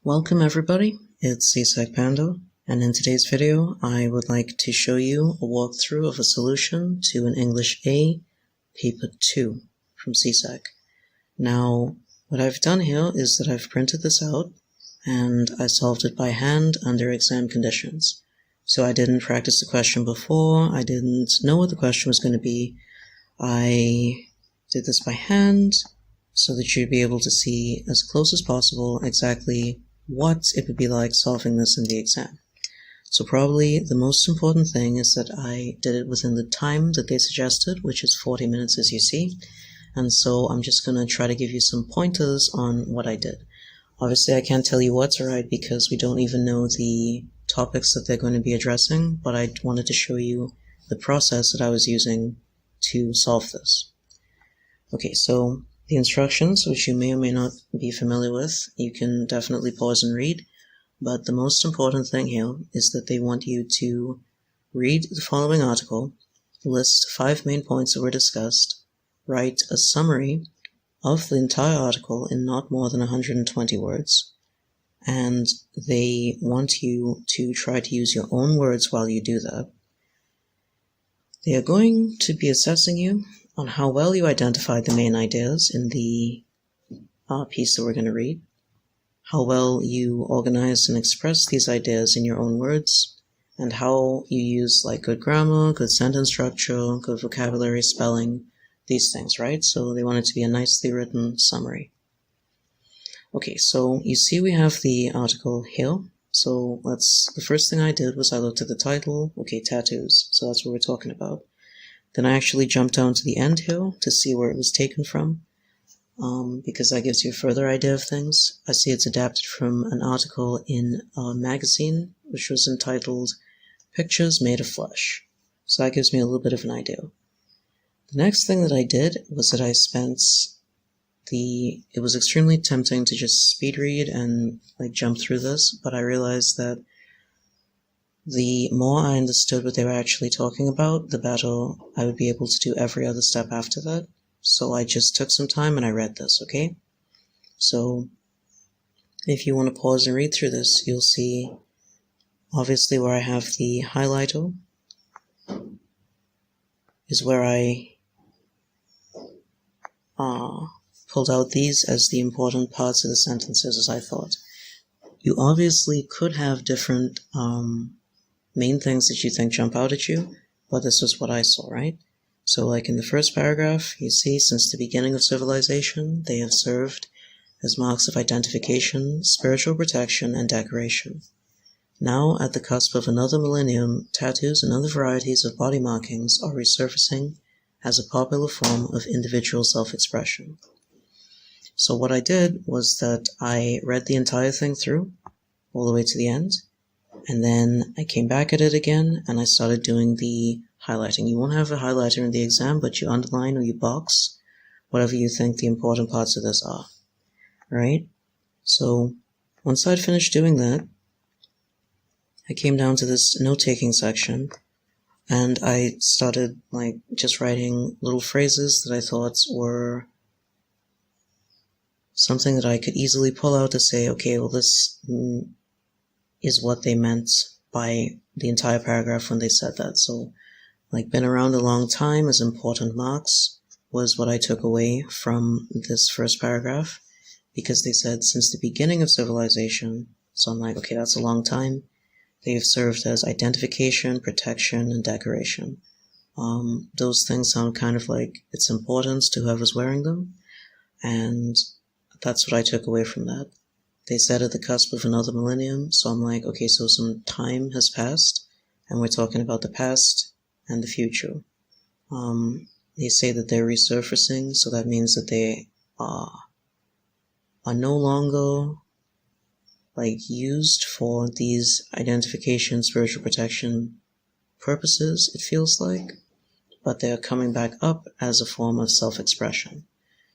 Welcome everybody, it's CSEC Panda, and in today's video I would like to show you a walkthrough of a solution to an English A, Paper 2 from CSEC. Now, what I've done here is that I've printed this out, and I solved it by hand under exam conditions. So I didn't practice the question before, I didn't know what the question was going to be. I did this by hand so that you'd be able to see as close as possible exactly what it would be like solving this in the exam. So probably the most important thing is that I did it within the time that they suggested, which is 40 minutes as you see, and so I'm just going to try to give you some pointers on what I did. Obviously I can't tell you what's right because we don't even know the topics that they're going to be addressing, but I wanted to show you the process that I was using to solve this. Okay, so the instructions, which you may or may not be familiar with, you can definitely pause and read, but the most important thing here is that they want you to read the following article, list 5 main points that were discussed, write a summary of the entire article in not more than 120 words, and they want you to try to use your own words while you do that. They are going to be assessing you on how well you identified the main ideas in the piece that we're going to read, how well you organized and expressed these ideas in your own words, and how you use like good grammar, good sentence structure, good vocabulary, spelling, these things, right? So they want it to be a nicely written summary. Okay, so you see we have the article here. So the first thing I did was I looked at the title, okay, tattoos, so that's what we're talking about. Then I actually jumped down to the end here to see where it was taken from, because that gives you a further idea of things. I see it's adapted from an article in a magazine, which was entitled Pictures Made of Flesh. So that gives me a little bit of an idea. The next thing that I did was that I it was extremely tempting to just speed read and like jump through this, but I realized that the more I understood what they were actually talking about, the better I would be able to do every other step after that. So I just took some time and I read this, okay? So if you want to pause and read through this, you'll see obviously where I have the highlighter is where I pulled out these as the important parts of the sentences as I thought. You obviously could have different main things that you think jump out at you, but this is what I saw, right? So like in the first paragraph, you see, since the beginning of civilization, they have served as marks of identification, spiritual protection, and decoration. Now, at the cusp of another millennium, tattoos and other varieties of body markings are resurfacing as a popular form of individual self-expression. So what I did was that I read the entire thing through, all the way to the end, and then I came back at it again, and I started doing the highlighting. You won't have a highlighter in the exam, but you underline or you box whatever you think the important parts of this are, right? So once I'd finished doing that, I came down to this note-taking section, and I started like just writing little phrases that I thought were something that I could easily pull out to say, okay, well, this is what they meant by the entire paragraph when they said that. So, like, been around a long time as important marks was what I took away from this first paragraph, because they said since the beginning of civilization. So I'm like, okay, that's a long time. They've served as identification, protection, and decoration. Those things sound kind of like it's importance to whoever's wearing them, and that's what I took away from that. They said at the cusp of another millennium, so I'm like, okay, so some time has passed, and we're talking about the past and the future. They say that they're resurfacing, so that means that they are no longer like used for these identification, spiritual protection purposes, it feels like, but they're coming back up as a form of self-expression.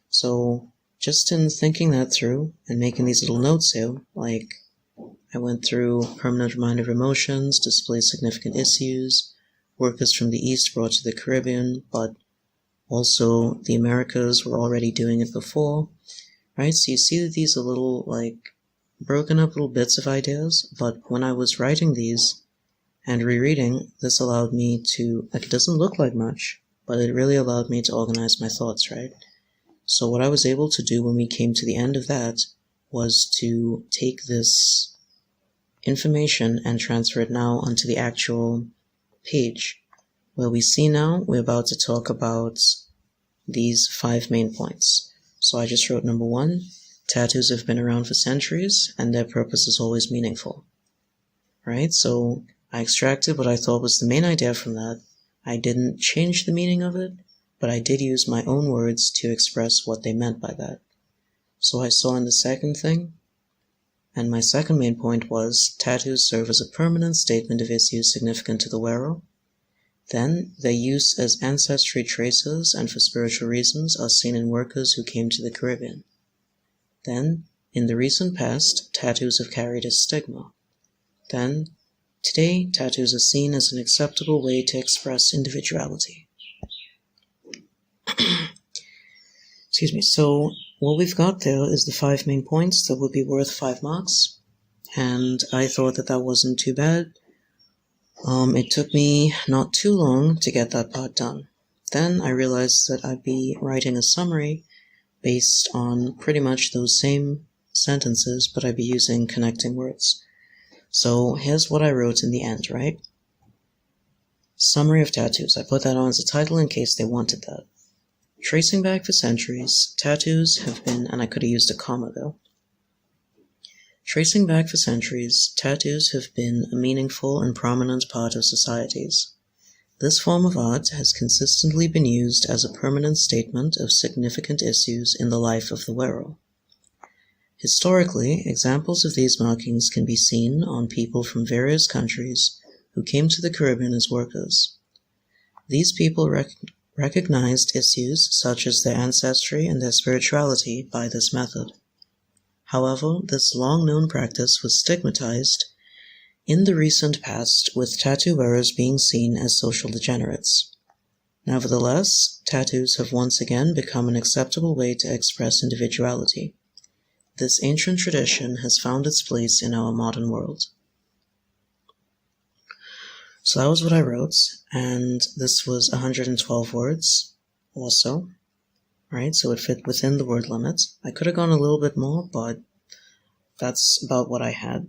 So just in thinking that through and making these little notes here, like I went through permanent reminder of emotions, display significant issues, workers from the East brought to the Caribbean, but also the Americas were already doing it before, right? So you see that these are little like broken up little bits of ideas, but when I was writing these and rereading, this allowed me to, like, it doesn't look like much, but it really allowed me to organize my thoughts, right? So what I was able to do when we came to the end of that was to take this information and transfer it now onto the actual page, where we see now we're about to talk about these 5 main points. So I just wrote number 1, tattoos have been around for centuries and their purpose is always meaningful. Right? So I extracted what I thought was the main idea from that. I didn't change the meaning of it, but I did use my own words to express what they meant by that. So I saw in the second thing, and my second main point was, tattoos serve as a permanent statement of issues significant to the wearer. Then, their use as ancestry traces and for spiritual reasons are seen in workers who came to the Caribbean. Then, in the recent past, tattoos have carried a stigma. Then, today, tattoos are seen as an acceptable way to express individuality. Excuse me. So, what we've got there is the 5 main points that would be worth 5 marks, and I thought that that wasn't too bad. It took me not too long to get that part done. Then I realized that I'd be writing a summary based on pretty much those same sentences, but I'd be using connecting words. So here's what I wrote in the end, right? Summary of tattoos. I put that on as a title in case they wanted that. Tracing back for centuries, tattoos have been, and I could have used a comma though. Tracing back for centuries, tattoos have been a meaningful and prominent part of societies. This form of art has consistently been used as a permanent statement of significant issues in the life of the wearer. Historically, examples of these markings can be seen on people from various countries who came to the Caribbean as workers. These people recognized issues such as their ancestry and their spirituality by this method. However, this long-known practice was stigmatized in the recent past, with tattoo wearers being seen as social degenerates. Nevertheless, tattoos have once again become an acceptable way to express individuality. This ancient tradition has found its place in our modern world. So that was what I wrote, and this was 112 words or so. Right, so it fit within the word limit. I could have gone a little bit more, but that's about what I had.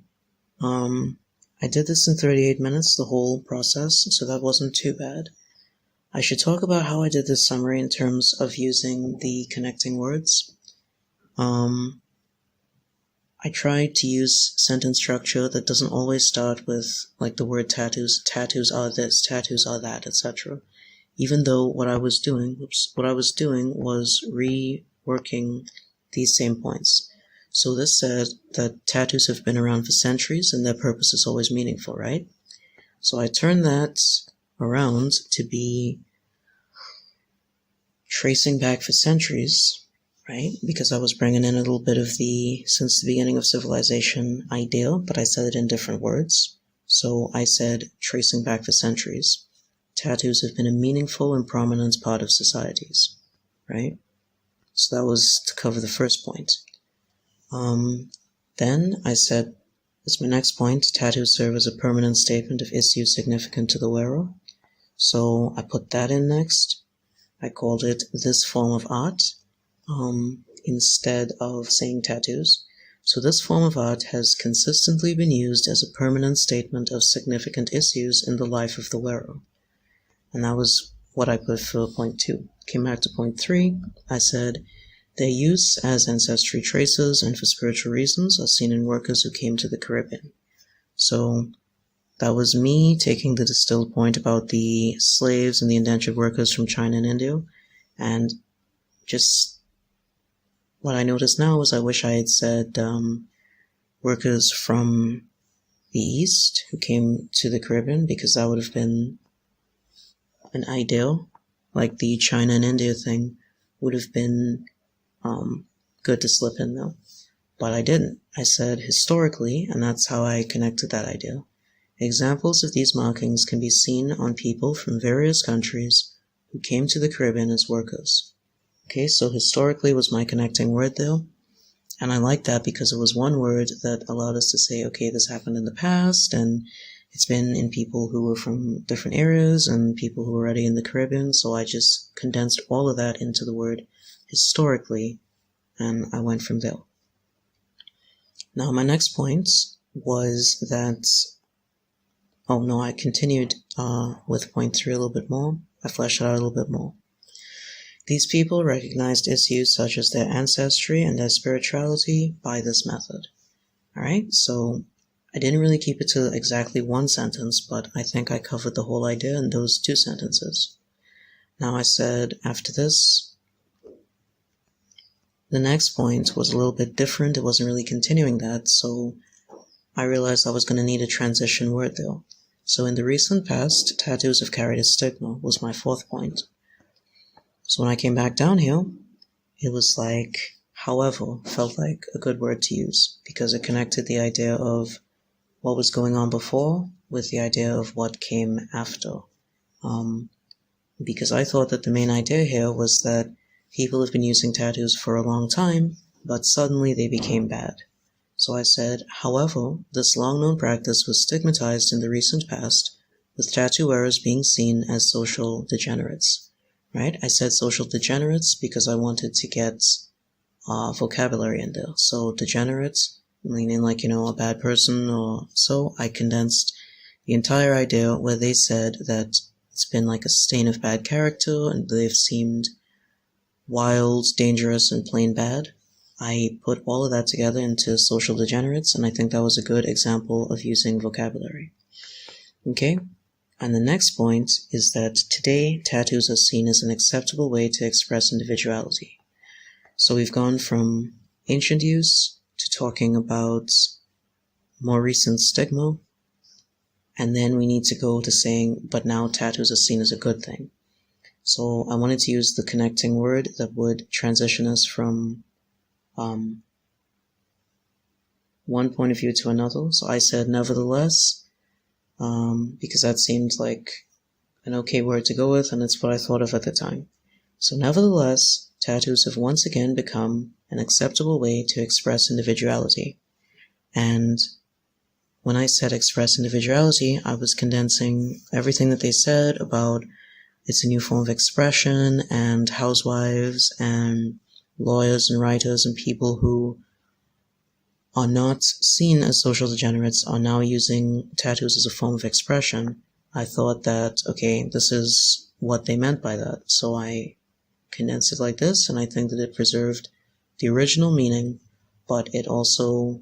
I did this in 38 minutes, the whole process, so that wasn't too bad. I should talk about how I did this summary in terms of using the connecting words. I tried to use sentence structure that doesn't always start with, like, the word tattoos. Tattoos are this, tattoos are that, etc. Even though what I was doing was reworking these same points. So this said that tattoos have been around for centuries and their purpose is always meaningful, right? So I turned that around to be tracing back for centuries, right? Because I was bringing in a little bit of the since the beginning of civilization idea, but I said it in different words. So I said tracing back for centuries. Tattoos have been a meaningful and prominent part of societies, right? So that was to cover the first point. Then I said, as my next point, tattoos serve as a permanent statement of issues significant to the wearer. So I put that in next. I called it this form of art, instead of saying tattoos. So this form of art has consistently been used as a permanent statement of significant issues in the life of the wearer. And that was what I put for point 2. Came back to point 3. I said, their use as ancestry traces and for spiritual reasons are seen in workers who came to the Caribbean. So that was me taking the distilled point about the slaves and the indentured workers from China and India. And just what I noticed now is I wish I had said workers from the East who came to the Caribbean, because that would have been an ideal. Like the China and India thing would have been good to slip in though. But I didn't. I said historically, and that's how I connected that idea. Examples of these markings can be seen on people from various countries who came to the Caribbean as workers. Okay, so historically was my connecting word there. And I liked that because it was one word that allowed us to say, okay, this happened in the past, and it's been in people who were from different areas and people who were already in the Caribbean, so I just condensed all of that into the word historically, and I went from there. Now, my next point was that, I continued with point 3 a little bit more. I fleshed it out a little bit more. These people recognized issues such as their ancestry and their spirituality by this method. Alright, so I didn't really keep it to exactly one sentence, but I think I covered the whole idea in those 2 sentences. Now I said after this, the next point was a little bit different. It wasn't really continuing that, so I realized I was going to need a transition word there. So in the recent past, tattoos have carried a stigma, was my 4th point. So when I came back down here, it was like, however, felt like a good word to use because it connected the idea of what was going on before with the idea of what came after. Because I thought that the main idea here was that people have been using tattoos for a long time, but suddenly they became bad. So I said, however, this long-known practice was stigmatized in the recent past, with tattoo wearers being seen as social degenerates. Right? I said social degenerates because I wanted to get vocabulary in there. So degenerates, meaning like, a bad person or so. I condensed the entire idea where they said that it's been like a stain of bad character and they've seemed wild, dangerous, and plain bad. I put all of that together into social degenerates, and I think that was a good example of using vocabulary. Okay? And the next point is that today, tattoos are seen as an acceptable way to express individuality. So we've gone from ancient use to talking about more recent stigma, and then we need to go to saying, but now tattoos are seen as a good thing. So I wanted to use the connecting word that would transition us from one point of view to another. So I said nevertheless, because that seemed like an okay word to go with, and it's what I thought of at the time. So nevertheless, tattoos have once again become an acceptable way to express individuality. And when I said express individuality, I was condensing everything that they said about it's a new form of expression, and housewives and lawyers and writers and people who are not seen as social degenerates are now using tattoos as a form of expression. I thought that, okay, this is what they meant by that. So I condensed it like this, and I think that it preserved the original meaning, but it also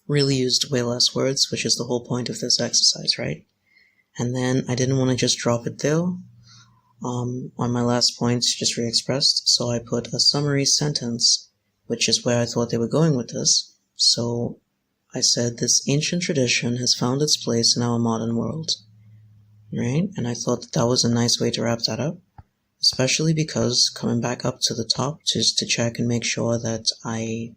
really used way less words, which is the whole point of this exercise, right? And then I didn't want to just drop it there on my last point, just re-expressed, so I put a summary sentence, which is where I thought they were going with this. So I said, this ancient tradition has found its place in our modern world, right? And I thought that was a nice way to wrap that up, especially because coming back up to the top just to check and make sure that I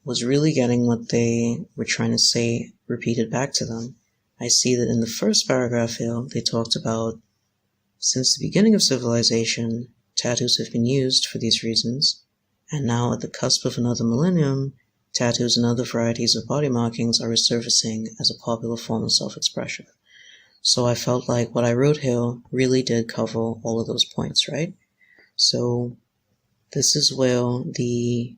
was really getting what they were trying to say repeated back to them. I see that in the first paragraph here, they talked about, since the beginning of civilization, tattoos have been used for these reasons, and now at the cusp of another millennium, tattoos and other varieties of body markings are resurfacing as a popular form of self-expression. So I felt like what I wrote here really did cover all of those points, right? So this is where the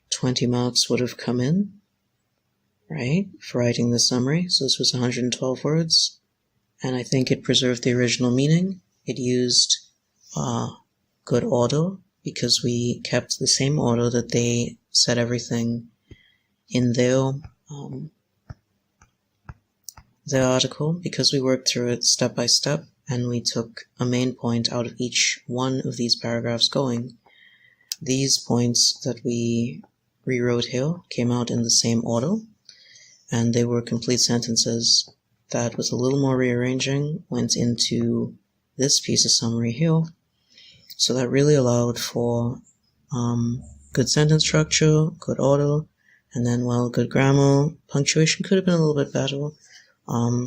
20 marks would have come in, right, for writing the summary. So this was 112 words, and I think it preserved the original meaning. It used good order because we kept the same order that they said everything in their article, because we worked through it step by step and we took a main point out of each one of these paragraphs going. These points that we rewrote here came out in the same order, and they were complete sentences that, with a little more rearranging, went into this piece of summary here. So that really allowed for good sentence structure, good order, and then, well, good grammar. Punctuation could have been a little bit better.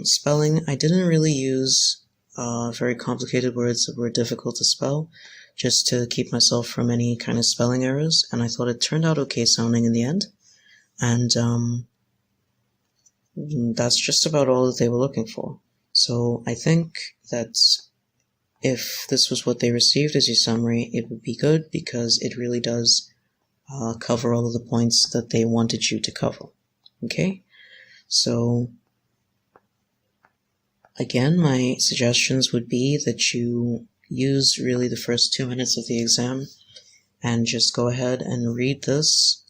Spelling, I didn't really use very complicated words that were difficult to spell, just to keep myself from any kind of spelling errors, and I thought it turned out okay sounding in the end. And that's just about all that they were looking for. So I think that if this was what they received as your summary, it would be good because it really does cover all of the points that they wanted you to cover. Okay? So again, my suggestions would be that you use really the first 2 minutes of the exam and just go ahead and read this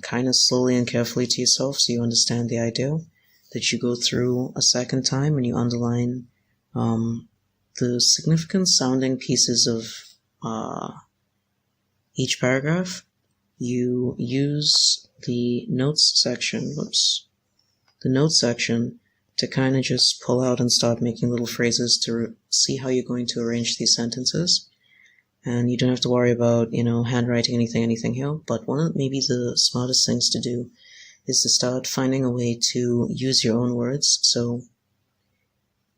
kind of slowly and carefully to yourself so you understand the idea, that you go through a second time and you underline the significant sounding pieces of each paragraph. You use the notes section, to kind of just pull out and start making little phrases to see how you're going to arrange these sentences. And you don't have to worry about, handwriting anything here, but one of maybe the smartest things to do is to start finding a way to use your own words, so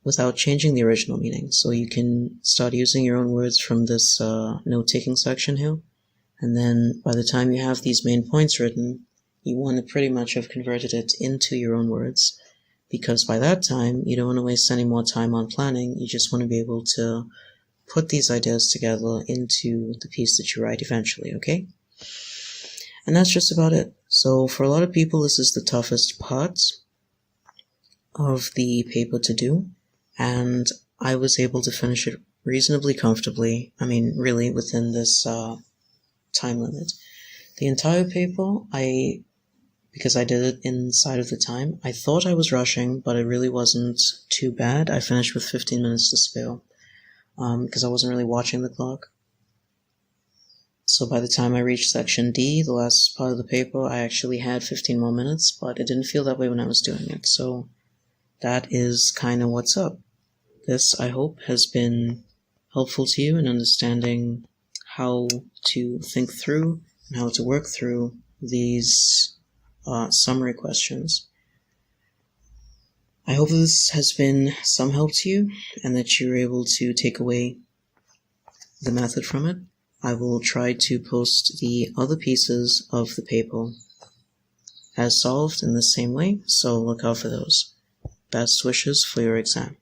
without changing the original meaning. So you can start using your own words from this note-taking section here, and then by the time you have these main points written, you want to pretty much have converted it into your own words, because by that time, you don't want to waste any more time on planning. You just want to be able to put these ideas together into the piece that you write eventually, okay? And that's just about it. So for a lot of people, this is the toughest part of the paper to do, and I was able to finish it reasonably comfortably. I mean, really within this time limit. The entire paper, because I did it inside of the time, I thought I was rushing, but it really wasn't too bad. I finished with 15 minutes to spare, because I wasn't really watching the clock. So by the time I reached section D, the last part of the paper, I actually had 15 more minutes, but it didn't feel that way when I was doing it. So that is kind of what's up. This, I hope, has been helpful to you in understanding how to think through and how to work through these summary questions. I hope this has been some help to you and that you're able to take away the method from it. I will try to post the other pieces of the paper as solved in the same way, so look out for those. Best wishes for your exam.